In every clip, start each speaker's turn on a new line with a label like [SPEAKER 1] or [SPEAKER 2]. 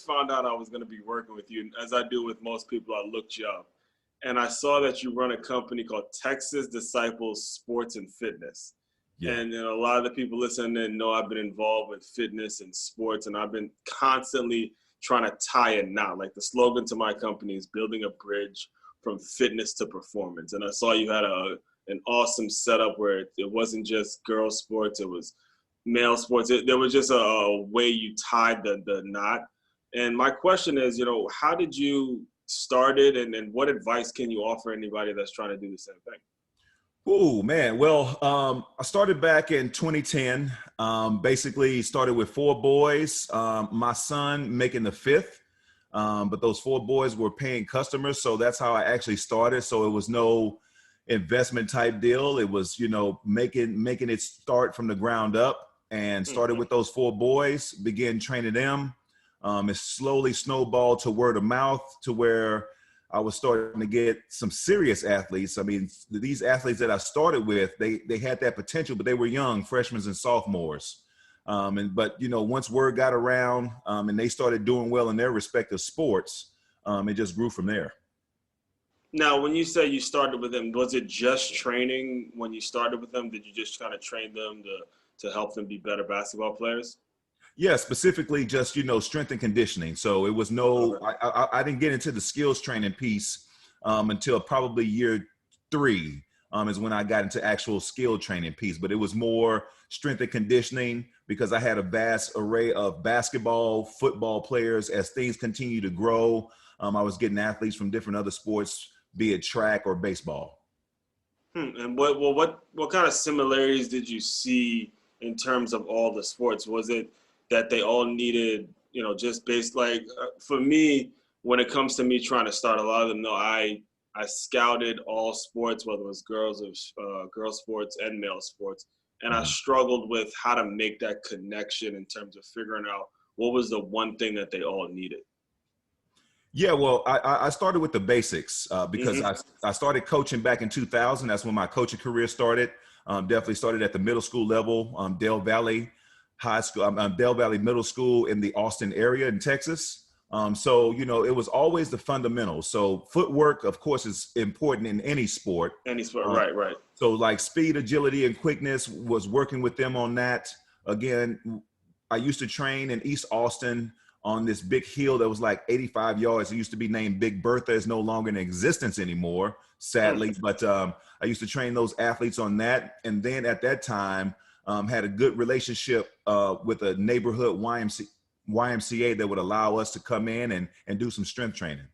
[SPEAKER 1] first found out I was going to be working with you, as I do with most people, I looked you up. And I saw that you run a company called Texas Disciples Sports and Fitness.
[SPEAKER 2] Yeah.
[SPEAKER 1] And a lot of the people listening know I've been involved with fitness and sports, and I've been constantly trying to tie a knot. Like the slogan to my company is building a bridge from fitness to performance. And I saw you had an awesome setup where it wasn't just girls sports, it was male sports. There was just a way you tied the knot. And my question is, how did you start it, and what advice can you offer anybody that's trying to do the same thing?
[SPEAKER 2] Oh, man. Well, I started back in 2010. Basically started with 4 boys, my son making the 5th. But those 4 boys were paying customers. So that's how I actually started. So it was no investment type deal. It was, making it start from the ground up, and started with those 4 boys, began training them. It slowly snowballed to word of mouth, to where I was starting to get some serious athletes. I mean, these athletes that I started with, they had that potential, but they were young, freshmen and sophomores. But once word got around, and they started doing well in their respective sports, it just grew from there.
[SPEAKER 1] Now, when you say you started with them, was it just training when you started with them? Did you just kind of train them to help them be better basketball players?
[SPEAKER 2] Yeah, specifically just, strength and conditioning. So it was
[SPEAKER 1] Okay.
[SPEAKER 2] I didn't get into the skills training piece until probably year 3 is when I got into actual skill training piece. But it was more strength and conditioning, because I had a vast array of basketball, football players. As things continue to grow, I was getting athletes from different other sports, be it track or baseball.
[SPEAKER 1] And what kind of similarities did you see in terms of all the sports? Was it that they all needed, just based, like, for me, when it comes to me trying to start, a lot of them know I scouted all sports, whether it was girls sports and male sports, and I struggled with how to make that connection in terms of figuring out what was the one thing that they all needed.
[SPEAKER 2] Yeah, well, I started with the basics because
[SPEAKER 1] Mm-hmm.
[SPEAKER 2] I started coaching back in 2000. That's when my coaching career started. Definitely started at the middle school level, Dale Valley High School, Dale Valley Middle School in the Austin area in Texas. So, it was always the fundamentals. So footwork, of course, is important in any sport.
[SPEAKER 1] Any sport,
[SPEAKER 2] Um,
[SPEAKER 1] right.
[SPEAKER 2] so like speed, agility, and quickness, was working with them on that. Again, I used to train in East Austin on this big hill that was like 85 yards. It used to be named Big Bertha. It's no longer in existence anymore, sadly. But I used to train those athletes on that. And then at that time, had a good relationship with a neighborhood YMCA that would allow us to come in and do some strength training.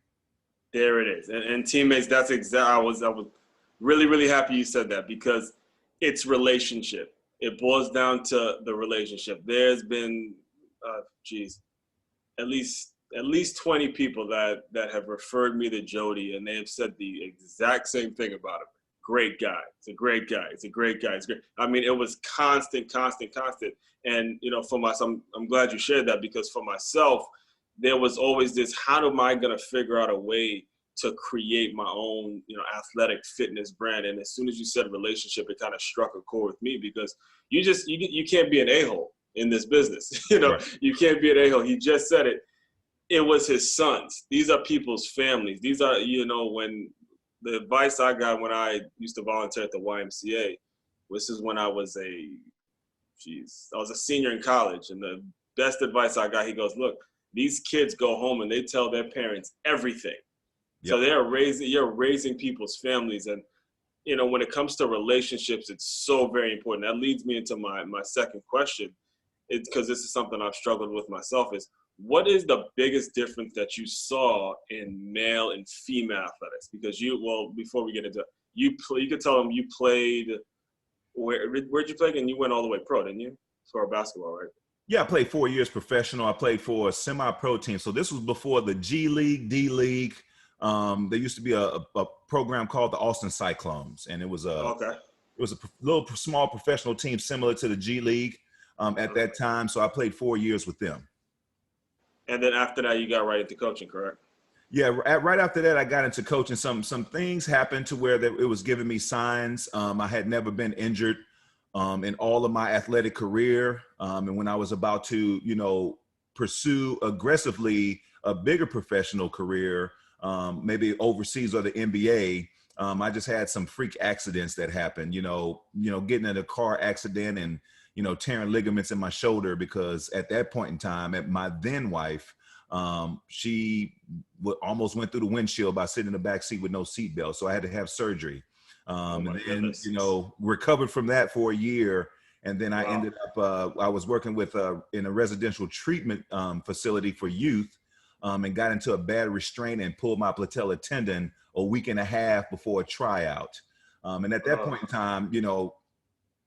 [SPEAKER 1] There it is. And teammates, that's I was really, really happy you said that, because it's relationship. It boils down to the relationship. There's been, at least 20 people that have referred me to Jody, and they have said the exact same thing about him. Great guy. It's a great guy. It's a great guy. It's great. I mean, it was constant. And, for myself, I'm glad you shared that, because for myself, there was always this, how am I going to figure out a way to create my own, athletic fitness brand? And as soon as you said relationship, it kind of struck a chord with me, because you can't be an a-hole in this business.
[SPEAKER 2] Right.
[SPEAKER 1] You can't be an a-hole. He just said it. It was his sons. These are people's families. These are, when the advice I got when I used to volunteer at the YMCA, this is when I was a senior in college. And the best advice I got, he goes, look, these kids go home and they tell their parents everything. Yep. So you're raising people's families. And, when it comes to relationships, it's so very important. That leads me into my second question. It's because this is something I've struggled with myself, is what is the biggest difference that you saw in male and female athletics? Because before we get into it, you could tell them you played, where'd you play? And you went all the way pro, didn't you? For basketball, right?
[SPEAKER 2] Yeah, I played 4 years professional. I played for a semi-pro team. So this was before the G League, D League. There used to be a program called the Austin Cyclones, and it was a little small professional team similar to the G League at that time. So I played 4 years with them.
[SPEAKER 1] And then after that, you got right into coaching, correct?
[SPEAKER 2] Yeah, right after that, I got into coaching. Some things happened to where it was giving me signs. I had never been injured in all of my athletic career. And when I was about to, pursue aggressively a bigger professional career, maybe overseas or the NBA. I just had some freak accidents that happened, getting in a car accident and, tearing ligaments in my shoulder, because at that point in time, my then wife, she almost went through the windshield by sitting in the back seat with no seatbelt. So I had to have surgery. And recovered from that for a year. And then I ended up, I was working with in a residential treatment facility for youth, and got into a bad restraint and pulled my patella tendon a week and a half before a tryout. And at that point in time,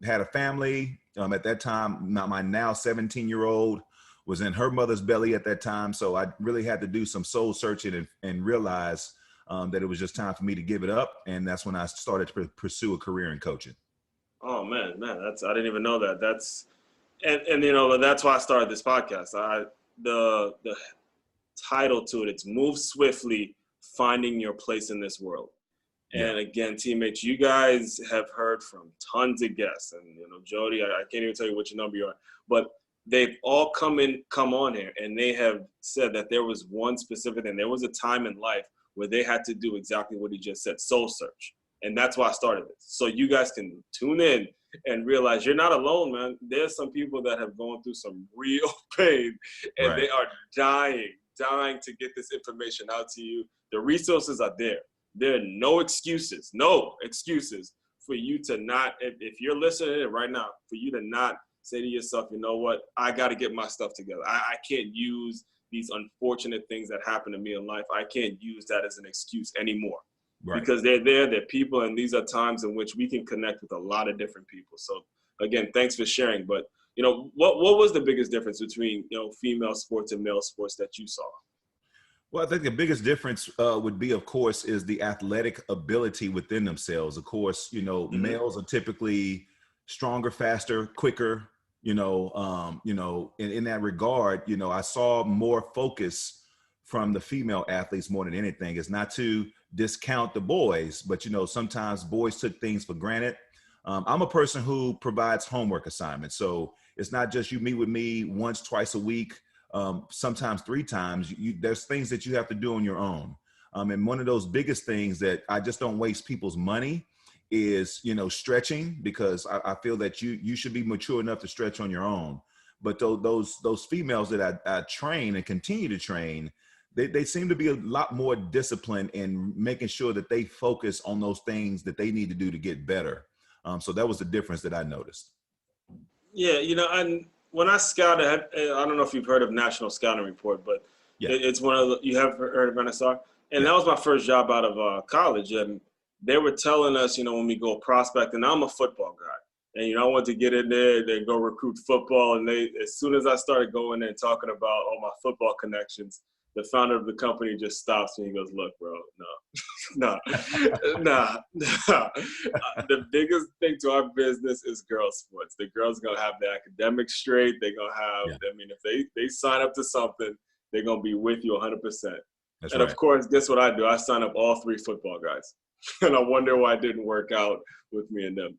[SPEAKER 2] had a family. At that time, my now 17-year-old was in her mother's belly at that time. So I really had to do some soul searching and realize that it was just time for me to give it up. And that's when I started to pursue a career in coaching.
[SPEAKER 1] Oh man, I didn't even know that. That's why I started this podcast. The title to it's Move Swiftly, Finding Your Place in This World. And again, teammates, you guys have heard from tons of guests, and Jody, I can't even tell you which number you are, but they've all come on here, and they have said that there was one specific thing. There was a time in life where they had to do exactly what he just said, soul search. And that's why I started it. So you guys can tune in and realize you're not alone, man. There's some people that have gone through some real pain, and They are dying to get this information out to you. The resources are there. There are no excuses for you to not, if you're listening right now, for you to not say to yourself, you know what, I got to get my stuff together. I can't use these unfortunate things that happen to me in life. I can't use that as an excuse anymore. Right. Because they're people, and these are times in which we can connect with a lot of different people. So again, thanks for sharing. But what was the biggest difference between female sports and male sports that you saw?
[SPEAKER 2] Well, I think the biggest difference would be, of course, is the athletic ability within themselves. Of course, males are typically stronger, faster, quicker. In that regard, I saw more focus from the female athletes more than anything. It's not to discount the boys, but sometimes boys took things for granted. I'm a person who provides homework assignments, so it's not just you meet with me once, twice a week. Sometimes 3 times. There's things that you have to do on your own. And one of those biggest things that I just don't waste people's money is, stretching, because I feel that you should be mature enough to stretch on your own. But those females that I train and continue to train, they seem to be a lot more disciplined in making sure that they focus on those things that they need to do to get better. So that was the difference that I noticed.
[SPEAKER 1] Yeah, and when I scouted, I don't know if you've heard of National Scouting Report, but it's one of you have heard of NSR? And that was my first job out of college. And they were telling us, when we go prospecting, I'm a football guy. And, I wanted to get in there, then go recruit football. And as soon as I started going there and talking about all my football connections, the founder of the company just stops me. He goes, look, bro, no. The biggest thing to our business is girls sports. The girls going to have the academics straight. They're going to have, if they sign up to something, they're going to be with you 100%. That's right. Of course, guess what I do? I sign up all 3 football guys. And I wonder why it didn't work out with me and them.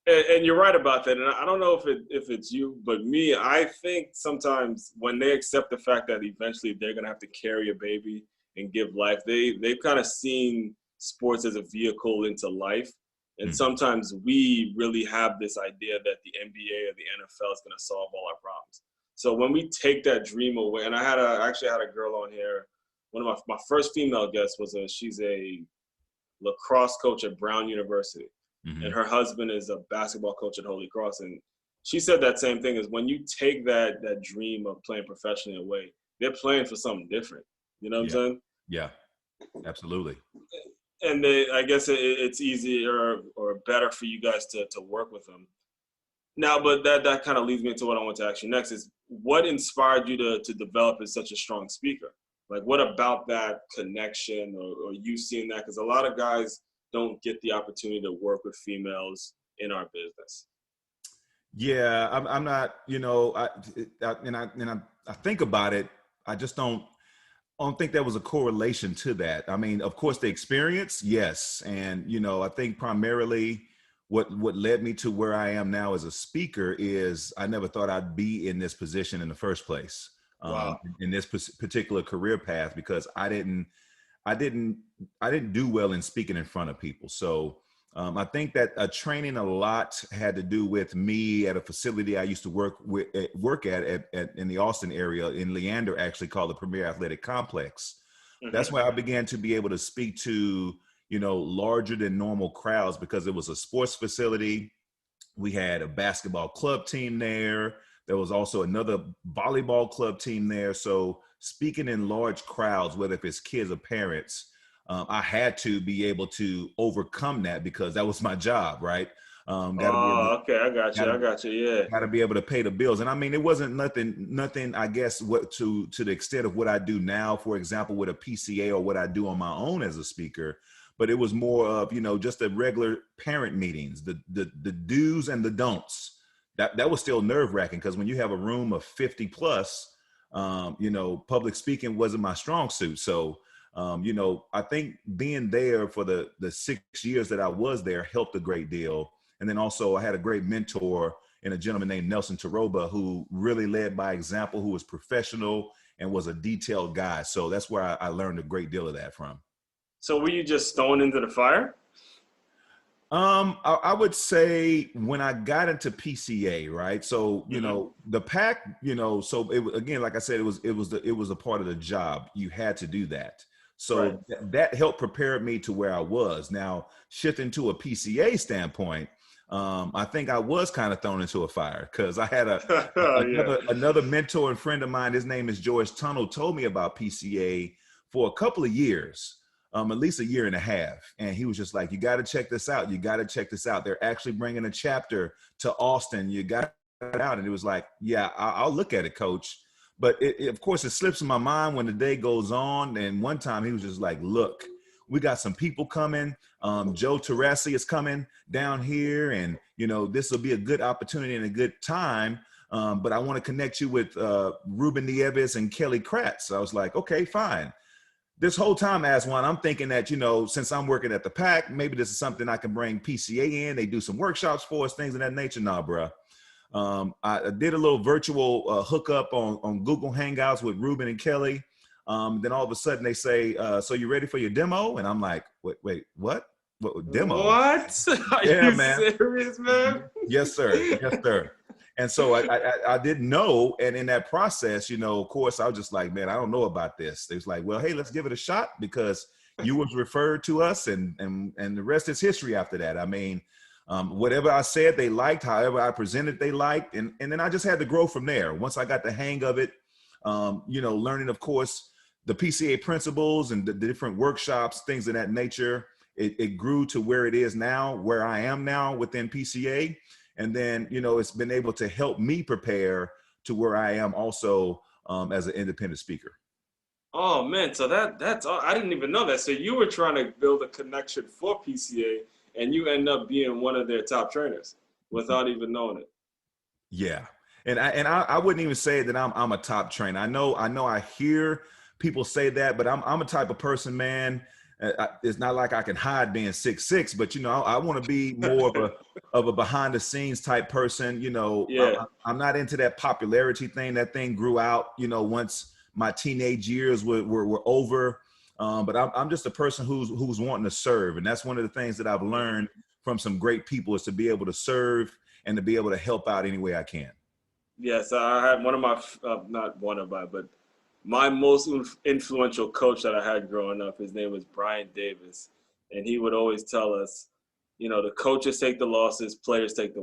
[SPEAKER 1] And you're right about that. And I don't know if it's you, but me, I think sometimes when they accept the fact that eventually they're going to have to carry a baby and give life, they've kind of seen sports as a vehicle into life. And sometimes we really have this idea that the NBA or the NFL is going to solve all our problems. So when we take that dream away, and I actually had a girl on here. One of my first female guests she's a lacrosse coach at Brown University. And her husband is a basketball coach at Holy Cross. And she said that same thing, is when you take that dream of playing professionally away, they're playing for something different. You know what I'm saying? Yeah,
[SPEAKER 2] absolutely.
[SPEAKER 1] And I guess it's easier or better for you guys to work with them. Now, but that kind of leads me into what I want to ask you next is, what inspired you to develop as such a strong speaker? Like, what about that connection or you seeing that? Because a lot of guys don't get the opportunity to work with females in our business.
[SPEAKER 2] Yeah, I'm not, I think about it. I just don't think there was a correlation to that. I mean, of course, the experience, yes. And, I think primarily what led me to where I am now as a speaker is I never thought I'd be in this position in the first place.
[SPEAKER 1] Wow.
[SPEAKER 2] in this particular career path because I didn't do well in speaking in front of people. So I think that training a lot had to do with me at a facility I used to work at in the Austin area in Leander, actually called the Premier Athletic Complex.
[SPEAKER 1] Mm-hmm.
[SPEAKER 2] That's where I began to be able to speak to, larger than normal crowds because it was a sports facility. We had a basketball club team there. There was also another volleyball club team there. So speaking in large crowds, whether if it's kids or parents, I had to be able to overcome that because that was my job, right?
[SPEAKER 1] Okay, I got you. Yeah.
[SPEAKER 2] Got to be able to pay the bills. And I mean, it wasn't nothing, I guess, what to the extent of what I do now, for example, with a PCA or what I do on my own as a speaker. But it was more of, just the regular parent meetings, the do's and the don'ts. That was still nerve wracking because when you have a room of 50 plus, public speaking wasn't my strong suit. So, I think being there for the 6 years that I was there helped a great deal. And then also I had a great mentor in a gentleman named Nelson Taroba who really led by example, who was professional and was a detailed guy. So that's where I learned a great deal of that from.
[SPEAKER 1] So were you just thrown into the fire?
[SPEAKER 2] I would say when I got into PCA, right? So, the PAC, so it again, like I said, it was a part of the job. You had to do that. So
[SPEAKER 1] Right.
[SPEAKER 2] that helped prepare me to where I was. Now, shifting to a PCA standpoint, I think I was kind of thrown into a fire because I had another mentor and friend of mine. His name is George Tunnell, told me about PCA for a couple of years. At least a year and a half. And he was just like, you got to check this out. You got to check this out. They're actually bringing a chapter to Austin. You got it out. And it was like, yeah, I'll look at it, coach. But of course, it slips in my mind when the day goes on. And one time he was just like, look, we got some people coming. Joe Teresi is coming down here. And, this will be a good opportunity and a good time. But I want to connect you with Ruben Nieves and Kelly Kratz. So I was like, okay, fine. This whole time, Aswan, I'm thinking that, since I'm working at the PAC, maybe this is something I can bring PCA in. They do some workshops for us, things of that nature. Nah, bro. I did a little virtual hookup on Google Hangouts with Ruben and Kelly. Then all of a sudden they say, so you ready for your demo? And I'm like, wait, what? What demo?
[SPEAKER 1] What? Are you serious, man?
[SPEAKER 2] Yes, sir. Yes, sir. And so I didn't know. And in that process, of course, I was just like, man, I don't know about this. They was like, well, hey, let's give it a shot because you was referred to us and the rest is history after that. I mean, whatever I said, they liked, however I presented, they liked. And then I just had to grow from there. Once I got the hang of it, learning, of course, the PCA principles and the different workshops, things of that nature, it grew to where it is now, where I am now within PCA. And then, it's been able to help me prepare to where I am also as an independent speaker.
[SPEAKER 1] Oh, man. So that's all. I didn't even know that. So you were trying to build a connection for PCA and you end up being one of their top trainers without even knowing it.
[SPEAKER 2] Yeah. And I wouldn't even say that I'm a top trainer. I know I hear people say that, but I'm a type of person, man. It's not like I can hide being 6'6", but I want to be more of a behind the scenes type person.
[SPEAKER 1] Yeah.
[SPEAKER 2] I'm not into that popularity thing. That thing grew out, once my teenage years were over. But I'm just a person who's wanting to serve, and that's one of the things that I've learned from some great people is to be able to serve and to be able to help out any way I can.
[SPEAKER 1] Yes, I had one of my not one of my, but my most influential coach that I had growing up, his name was Brian Davis. And he would always tell us, the coaches take the losses, players take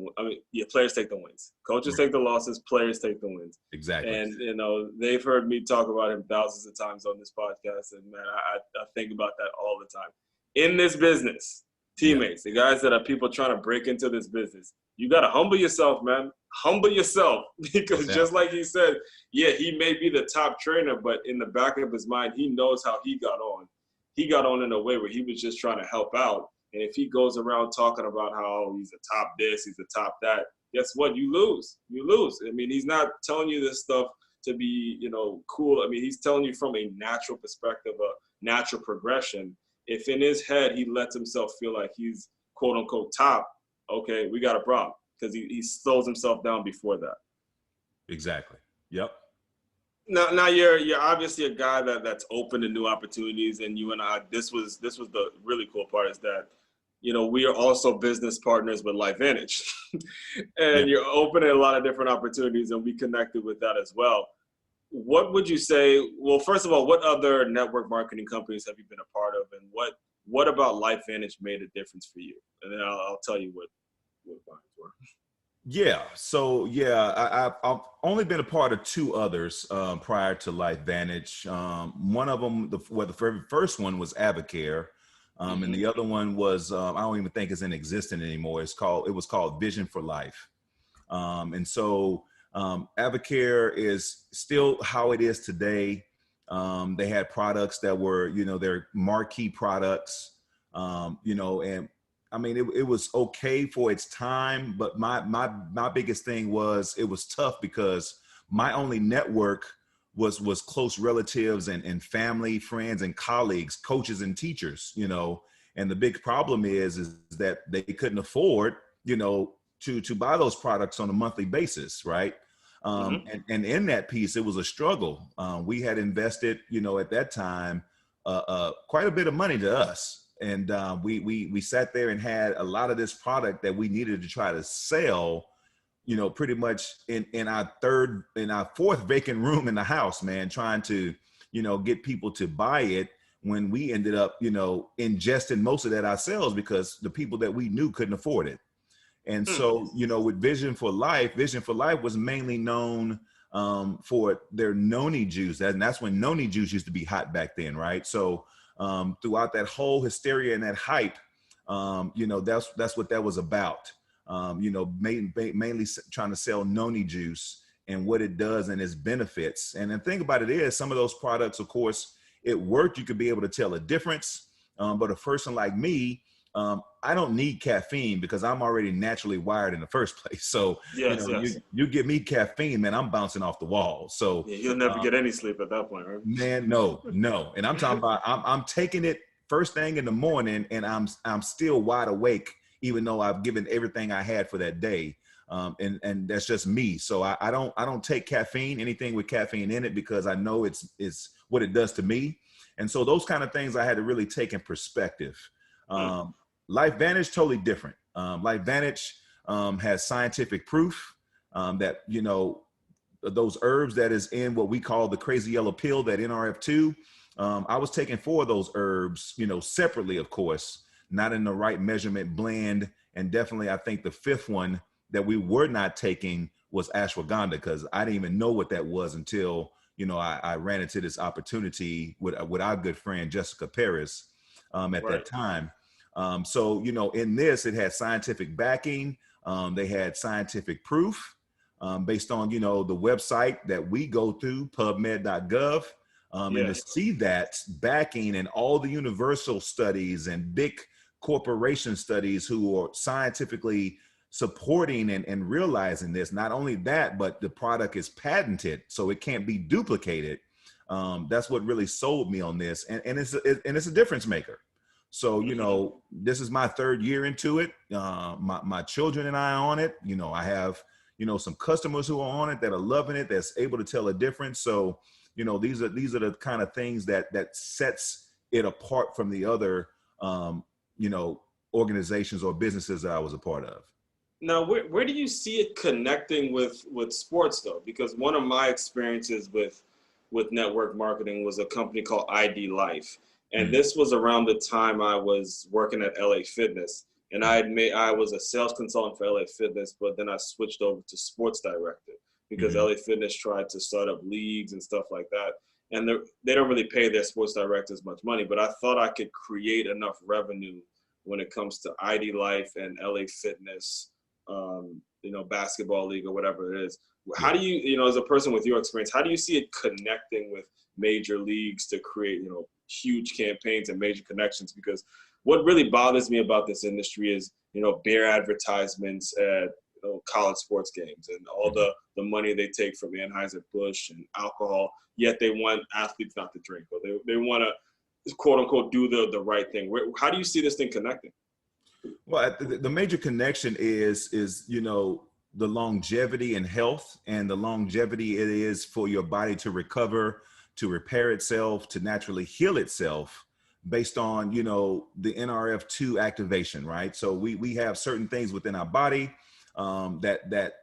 [SPEAKER 1] players take the wins. Coaches take the losses, players take the wins.
[SPEAKER 2] Exactly.
[SPEAKER 1] And, they've heard me talk about him thousands of times on this podcast. And, man, I think about that all the time. In this business, teammates, the guys that are people trying to break into this business, you got to humble yourself, man. Humble yourself because just like he said, yeah, he may be the top trainer, but in the back of his mind, he knows how he got on. He got on in a way where he was just trying to help out. And if he goes around talking about how he's a top this, he's a top that, guess what? You lose. You lose. I mean, he's not telling you this stuff to be, cool. I mean, he's telling you from a natural perspective, a natural progression. If in his head he lets himself feel like he's quote unquote top, okay, we got a problem. Because he slows himself down before that.
[SPEAKER 2] Exactly. Yep.
[SPEAKER 1] Now you're obviously a guy that's open to new opportunities, and you and I, this was the really cool part is that, we are also business partners with LifeVantage,
[SPEAKER 2] Yeah.
[SPEAKER 1] and you're open to a lot of different opportunities, and we connected with that as well. What would you say? Well, first of all, what other network marketing companies have you been a part of, and what about LifeVantage made a difference for you? And then I'll tell you what mine were.
[SPEAKER 2] Yeah. So yeah, I've only been a part of two others prior to LifeVantage. One of them, the very first one was Avocare, and
[SPEAKER 1] Hmm.
[SPEAKER 2] the other one was I don't even think it's in existence anymore. It was called Vision for Life. And so Avocare is still how it is today. They had products that were, their marquee products, and I mean, it was okay for its time, but my biggest thing was it was tough because my only network was close relatives and family, friends and colleagues, coaches and teachers, and the big problem is that they couldn't afford, to buy those products on a monthly basis, right?
[SPEAKER 1] Hmm.
[SPEAKER 2] And in that piece, it was a struggle. We had invested, at that time, quite a bit of money to us, and we sat there and had a lot of this product that we needed to try to sell, pretty much in our fourth vacant room in the house, man, trying to, get people to buy it when we ended up, ingesting most of that ourselves because the people that we knew couldn't afford it. And so, with Vision for Life was mainly known for their noni juice. And that's when noni juice used to be hot back then, right? So throughout that whole hysteria and that hype, that's what that was about. Mainly trying to sell noni juice and what it does and its benefits. And the thing about it is some of those products, of course, it worked. You could be able to tell a difference. But a person like me, I don't need caffeine because I'm already naturally wired in the first place. So,
[SPEAKER 1] Yes, yes.
[SPEAKER 2] you give me caffeine, man, I'm bouncing off the wall. So,
[SPEAKER 1] Yeah, you'll never get any sleep at that point, right?
[SPEAKER 2] man, no, no. And I'm talking about I'm taking it first thing in the morning and I'm still wide awake, even though I've given everything I had for that day. And that's just me. So I don't take caffeine, anything with caffeine in it, because I know it's what it does to me. And so those kind of things I had to really take in perspective.
[SPEAKER 1] Mm.
[SPEAKER 2] Um, LifeVantage totally different. LifeVantage has scientific proof that those herbs that is in what we call the crazy yellow pill, that NRF2. I was taking 4 of those herbs, separately, of course, not in the right measurement blend, and definitely I think the 5th one that we were not taking was ashwagandha, because I didn't even know what that was until I ran into this opportunity with our good friend Jessica Paris at
[SPEAKER 1] Right.
[SPEAKER 2] that time. So, in this, it had scientific backing. They had scientific proof based on, the website that we go through, pubmed.gov. And to
[SPEAKER 1] Yeah.
[SPEAKER 2] see that backing and all the universal studies and big corporation studies who are scientifically supporting and realizing this, not only that, but the product is patented, so it can't be duplicated. That's what really sold me on this. And it's a difference maker. So,
[SPEAKER 1] Hmm.
[SPEAKER 2] this is my 3rd year into it. My children and I are on it. I have, some customers who are on it that are loving it, that's able to tell a difference. So, these are the kind of things that sets it apart from the other, you know, organizations or businesses that I was a part of.
[SPEAKER 1] Now, where do you see it connecting with sports though? Because one of my experiences with network marketing was a company called ID Life, and
[SPEAKER 2] Mm,
[SPEAKER 1] this was around the time I was working at LA Fitness, and I was a sales consultant for LA Fitness, but then I switched over to sports director because
[SPEAKER 2] mm-hmm.
[SPEAKER 1] LA Fitness tried to start up leagues and stuff like that, and they don't really pay their sports directors much money, but I thought I could create enough revenue when it comes to ID Life and LA Fitness, basketball league or whatever it is. How
[SPEAKER 2] Yeah.
[SPEAKER 1] do you, as a person with your experience, how do you see it connecting with major leagues to create, huge campaigns and major connections? Because what really bothers me about this industry is, beer advertisements at college sports games and all
[SPEAKER 2] Mm-hmm.
[SPEAKER 1] the money they take from Anheuser-Busch and alcohol, yet they want athletes not to drink, or they want to quote unquote do the right thing. How do you see this thing connecting?
[SPEAKER 2] Well, the major connection is the longevity and health and the longevity it is for your body to recover, to repair itself, to naturally heal itself based on, you know, the NRF2 activation, right? So we have certain things within our body that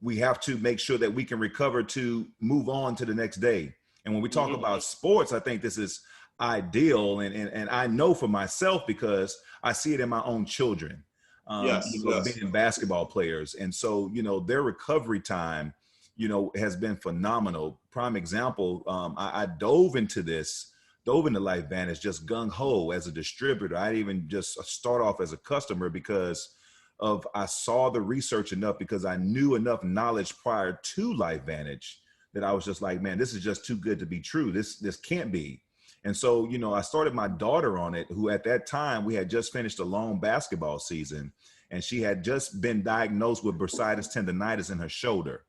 [SPEAKER 2] we have to make sure that we can recover to move on to the next day. And when we talk about sports, I think this is ideal. And I know for myself, because I see it in my own children, being basketball players. And so, you know, their recovery time, you know, has been phenomenal. Prime example, I dove into LifeVantage just gung ho as a distributor. I didn't even just start off as a customer because I saw the research enough, because I knew enough knowledge prior to LifeVantage that I was just like, man, this is just too good to be true. This can't be. And so, you know, I started my daughter on it, who at that time, we had just finished a long basketball season, and she had just been diagnosed with bursitis tendonitis in her shoulder.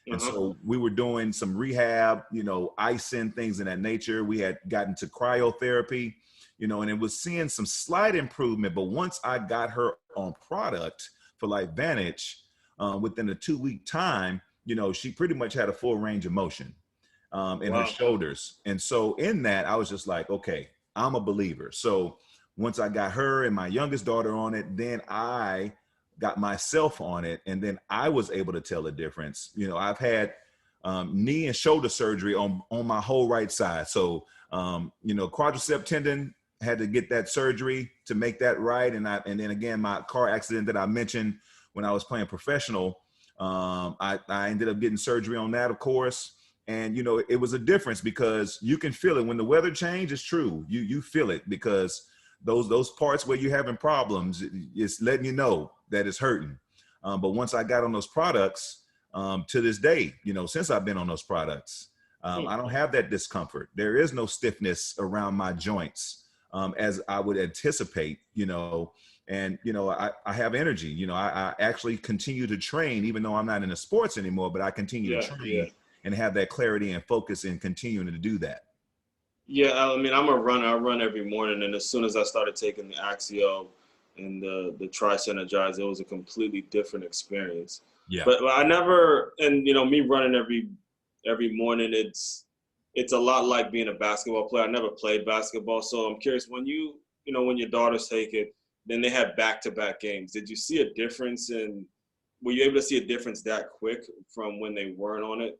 [SPEAKER 2] And so we were doing some rehab, you know, icing, things in that nature. We had gotten to cryotherapy, you know, and it was seeing some slight improvement. But once I got her on product for LifeVantage, within a 2-week time, you know, she pretty much had a full range of motion in her shoulders. And so in that, I was just like, okay, I'm a believer. So once I got her and my youngest daughter on it, then I got myself on it, and then I was able to tell the difference. You know, I've had knee and shoulder surgery on my whole right side. So, you know, quadricep tendon, had to get that surgery to make that right. And then again, my car accident that I mentioned when I was playing professional, I ended up getting surgery on that, of course. And, you know, it was a difference, because you can feel it when the weather changes. It's true. You feel it, because those parts where you're having problems, it's letting you know that it's hurting. But once I got on those products, to this day, you know, since I've been on those products, I don't have that discomfort. There is no stiffness around my joints, as I would anticipate, you know. And, you know, I have energy. You know, I actually continue to train, even though I'm not in the sports anymore, but I continue to train and have that clarity and focus in continuing to do that.
[SPEAKER 1] Yeah, I mean, I'm a runner. I run every morning, and as soon as I started taking the Axio and the Tri-Synergize, it was a completely different experience.
[SPEAKER 2] Yeah.
[SPEAKER 1] But I never, and you know, me running every morning, it's a lot like being a basketball player. I never played basketball, so I'm curious, when when your daughters take it, then they have back-to-back games. Did you see a difference were you able to see a difference that quick from when they weren't on it?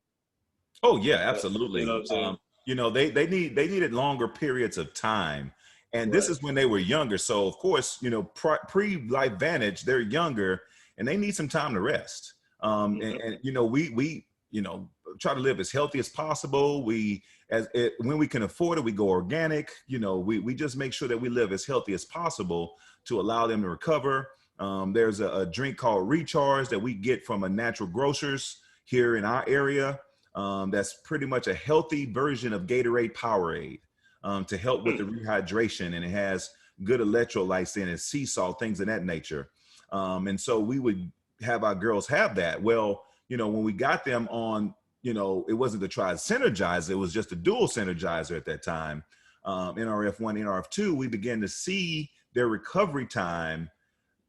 [SPEAKER 2] Oh yeah, absolutely.
[SPEAKER 1] You know what I'm saying?
[SPEAKER 2] You know, they needed longer periods of time. And this is when they were younger. So of course, you know, pre-LifeVantage, they're younger and they need some time to rest. And you know, we you know, try to live as healthy as possible. When we can afford it, we go organic. You know, we just make sure that we live as healthy as possible to allow them to recover. There's a drink called Recharge that we get from a natural grocers here in our area. That's pretty much a healthy version of Gatorade Powerade, to help with the rehydration, and it has good electrolytes in it, sea salt, things of that nature. And so we would have our girls have that. Well, you know, when we got them on, you know, it wasn't the Tri-Synergizer, it was just a dual Synergizer at that time, NRF1, NRF2, we began to see their recovery time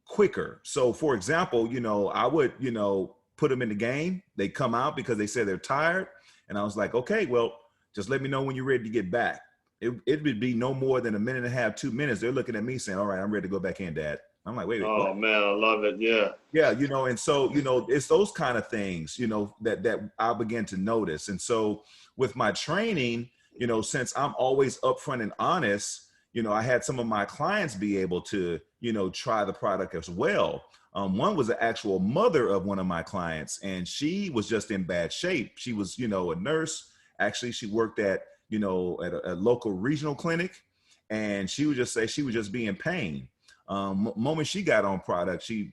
[SPEAKER 2] quicker. So for example, you know, I would, you know, put them in the game. They come out because they said they're tired. And I was like, okay, well, just let me know when you're ready to get back. It would be no more than a minute and a half, 2 minutes. They're looking at me saying, all right, I'm ready to go back in, Dad. I'm like, wait.
[SPEAKER 1] Oh,
[SPEAKER 2] what?
[SPEAKER 1] man, I love it. Yeah.
[SPEAKER 2] Yeah, you know, and so, you know, it's those kind of things, you know, that I began to notice. And so with my training, you know, since I'm always upfront and honest, you know, I had some of my clients be able to, you know, try the product as well. One was the actual mother of one of my clients, and she was just in bad shape. She was, you know, a nurse. Actually, she worked at, you know, at a local regional clinic, and she would just say she would just be in pain. Moment she got on product, she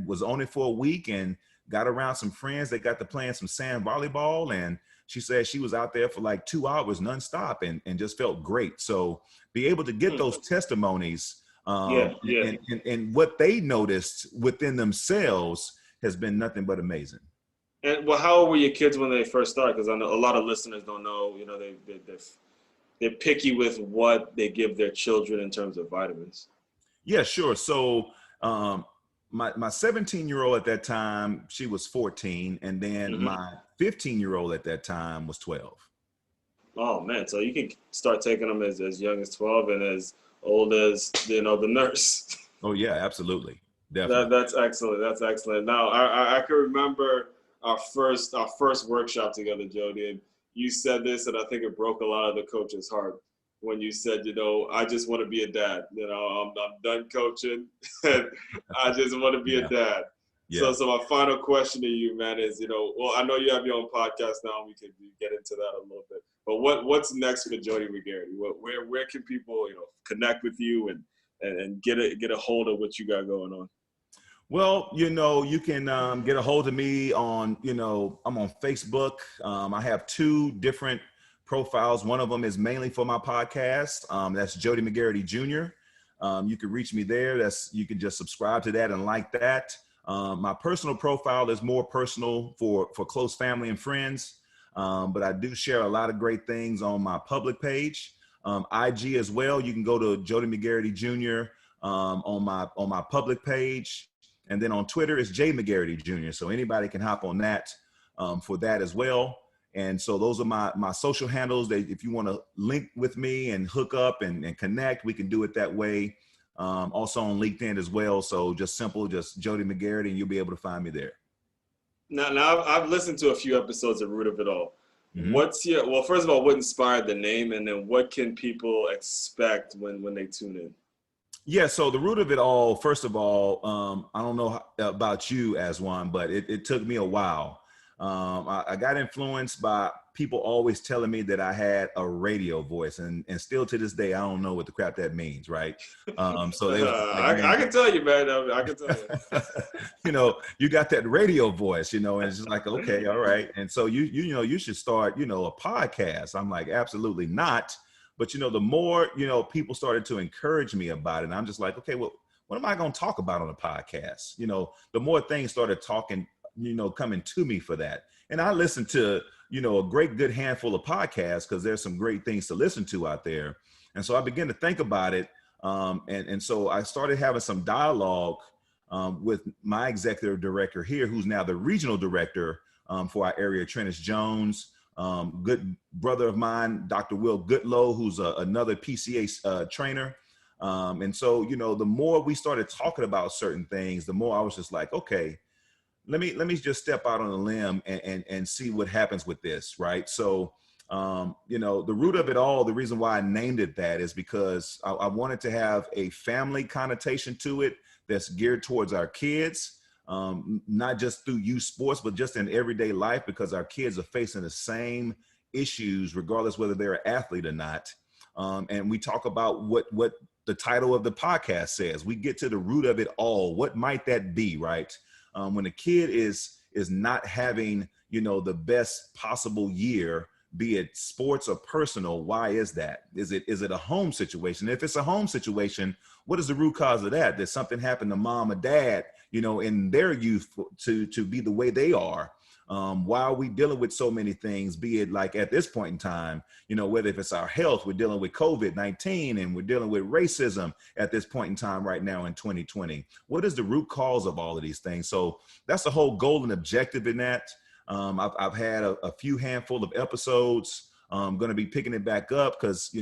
[SPEAKER 2] was on it for a week and got around some friends. They got to playing some sand volleyball, and she said she was out there for like 2 hours nonstop and just felt great. So be able to get those testimonies and what they noticed within themselves has been nothing but amazing.
[SPEAKER 1] And well, how old were your kids when they first started? Because I know a lot of listeners don't know. You know, they're picky with what they give their children in terms of vitamins.
[SPEAKER 2] Yeah, sure. So my 17-year-old at that time, she was 14, and then
[SPEAKER 1] Mm-hmm.
[SPEAKER 2] my 15-year-old at that time was 12.
[SPEAKER 1] Oh man, so you can start taking them as young as 12 and as old as the nurse.
[SPEAKER 2] Oh yeah, absolutely, definitely.
[SPEAKER 1] That's excellent. That's excellent. Now I can remember our first workshop together, Jody, and you said this, and I think it broke a lot of the coaches' heart when you said, I just want to be a dad. I'm done coaching, and I just want to be a
[SPEAKER 2] Yeah,
[SPEAKER 1] dad.
[SPEAKER 2] yeah.
[SPEAKER 1] So my final question to you, man, is well, I know you have your own podcast now, and we can get into that a little bit. But what's next for Jody McGarity? Where can people connect with you and get a hold of what you got going on?
[SPEAKER 2] Well, you can get a hold of me on, I'm on Facebook. I have two different profiles. One of them is mainly for my podcast. That's Jody McGarity Jr. You can reach me there. You can just subscribe to that and like that. My personal profile is more personal for close family and friends. But I do share a lot of great things on my public page. IG as well. You can go to Jody McGarity Jr. On my public page. And then on Twitter, it's Jay McGarity Jr. So anybody can hop on that for that as well. And so those are my social handles. That if you want to link with me and hook up and connect, we can do it that way. Also on LinkedIn as well. So just Jody McGarity, and you'll be able to find me there.
[SPEAKER 1] Now I've listened to a few episodes of Root of It All.
[SPEAKER 2] Mm-hmm.
[SPEAKER 1] Well, first of all, what inspired the name, and then what can people expect when they tune in?
[SPEAKER 2] Yeah, so the root of it all, first of all, I don't know about you as one, but it took me a while. I got influenced by people always telling me that I had a radio voice, and still to this day, I don't know what the crap that means, right? So they was like,
[SPEAKER 1] I can tell you, man. I can tell
[SPEAKER 2] you. You got that radio voice, and it's just like, okay, all right. And so you should start, a podcast. I'm like, absolutely not. But, the more, people started to encourage me about it, and I'm just like, okay, well, what am I going to talk about on a podcast? The more things started talking, coming to me for that. And I listened to, a great good handful of podcasts because there's some great things to listen to out there. And so I began to think about it. And so I started having some dialogue with my executive director here, who's now the regional director for our area, Trennis Jones. Good brother of mine, Dr. Will Goodlow, who's another PCA trainer. And so, the more we started talking about certain things, the more I was just like, okay, let me just step out on a limb and see what happens with this. Right. So, the root of it all, the reason why I named it that is because I wanted to have a family connotation to it that's geared towards our kids. Not just through youth sports, but just in everyday life, because our kids are facing the same issues, regardless whether they're an athlete or not. And we talk about what the title of the podcast says. We get to the root of it all. What might that be, right? When a kid is not having, the best possible year, be it sports or personal, why is that? Is it a home situation? If it's a home situation, what is the root cause of that? That something happened to mom or dad, in their youth to be the way they are. Why are we dealing with so many things, be it like at this point in time, whether if it's our health, we're dealing with COVID-19 and we're dealing with racism at this point in time right now in 2020. What is the root cause of all of these things? So that's the whole goal and objective in that. I've had a few handful of episodes. I'm going to be picking it back up because,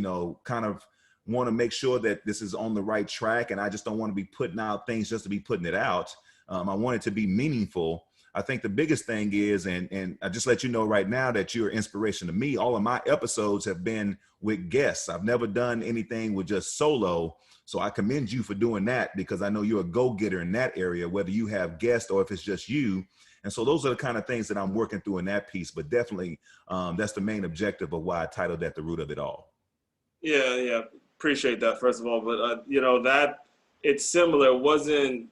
[SPEAKER 2] kind of want to make sure that this is on the right track. And I just don't want to be putting out things just to be putting it out. I want it to be meaningful. I think the biggest thing is, and I just let you know right now that you're inspiration to me. All of my episodes have been with guests. I've never done anything with just solo. So I commend you for doing that because I know you're a go-getter in that area, whether you have guests or if it's just you. And so those are the kind of things that I'm working through in that piece, but definitely that's the main objective of why I titled that The Root of It All.
[SPEAKER 1] Yeah. Appreciate that, first of all. But, that it's similar. It wasn't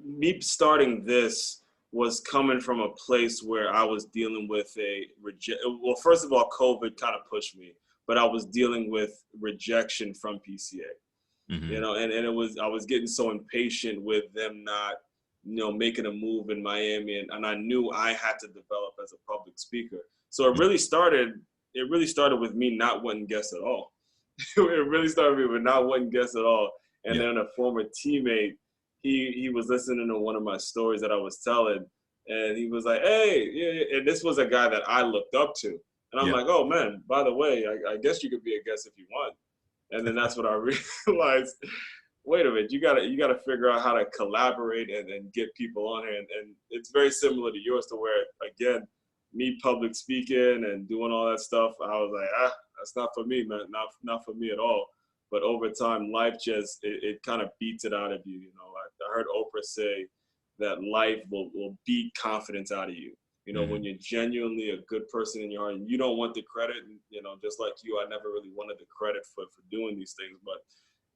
[SPEAKER 1] me starting this was coming from a place where I was dealing with well, first of all, COVID kind of pushed me, but I was dealing with rejection from PCA,
[SPEAKER 2] Mm-hmm.
[SPEAKER 1] and it was, I was getting so impatient with them not, making a move in Miami. And I knew I had to develop as a public speaker. So it really started with me not wanting guests at all. It really started with not wanting guests at all. And then a former teammate he was listening to one of my stories that I was telling, and he was like, "Hey," yeah, and this was a guy that I looked up to, and I'm
[SPEAKER 2] Yeah.
[SPEAKER 1] like, "Oh man, by the way, I guess you could be a guest if you want." And then that's what I realized. Wait a minute, you gotta figure out how to collaborate and get people on here, and it's very similar to yours, to where again, me public speaking and doing all that stuff, I was like, that's not for me, man, not for me at all. But over time, life just it kind of beats it out of you. You know, I heard Oprah say that life will beat confidence out of you. You know, when
[SPEAKER 2] Mhm.
[SPEAKER 1] you're genuinely a good person in your heart, and you don't want the credit. And, you know, just like you, I never really wanted the credit for doing these things. But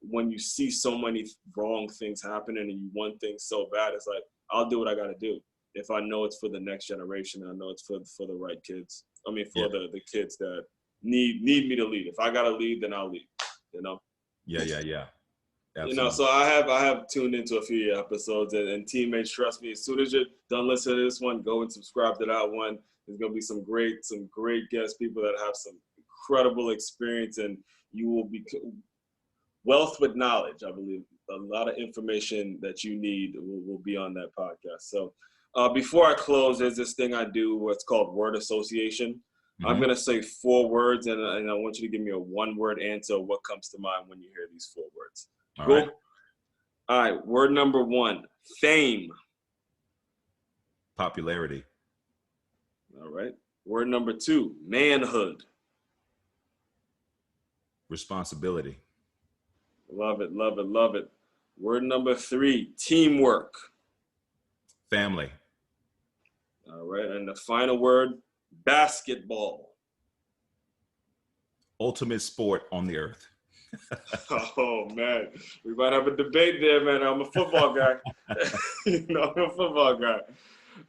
[SPEAKER 1] when you see so many wrong things happening and you want things so bad, it's like, I'll do what I got to do. If I know it's for the next generation, I know it's for the right kids. I mean,
[SPEAKER 2] Yeah.
[SPEAKER 1] for the kids that need me to lead. If I got to lead, then I'll lead. You know.
[SPEAKER 2] Yeah.
[SPEAKER 1] You know,
[SPEAKER 2] Absolutely.
[SPEAKER 1] so I have tuned into a few episodes, and teammates, trust me, as soon as you're done listening to this one, go and subscribe to that one. There's gonna be some great guest people that have some incredible experience, and you will be wealth with knowledge. I believe a lot of information that you need will be on that podcast. So before I close, there's this thing I do, what's called word association. I'm
[SPEAKER 2] Mhm.
[SPEAKER 1] gonna say 4 words, and I want you to give me a one-word answer of what comes to mind when you hear these 4 words.
[SPEAKER 2] All right.
[SPEAKER 1] Cool? All right, word number 1, fame.
[SPEAKER 2] Popularity.
[SPEAKER 1] All right. Word number 2, manhood.
[SPEAKER 2] Responsibility.
[SPEAKER 1] Love it, love it, love it. Word number 3, teamwork.
[SPEAKER 2] Family.
[SPEAKER 1] All right, and the final word, basketball.
[SPEAKER 2] Ultimate sport on the earth.
[SPEAKER 1] Oh man, we might have a debate there, man. I'm a football guy. You know, I'm a football guy.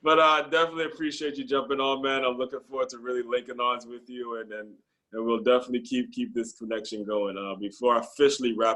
[SPEAKER 1] But I definitely appreciate you jumping on, man. I'm looking forward to really linking arms with you, and we'll definitely keep this connection going. Before I officially wrap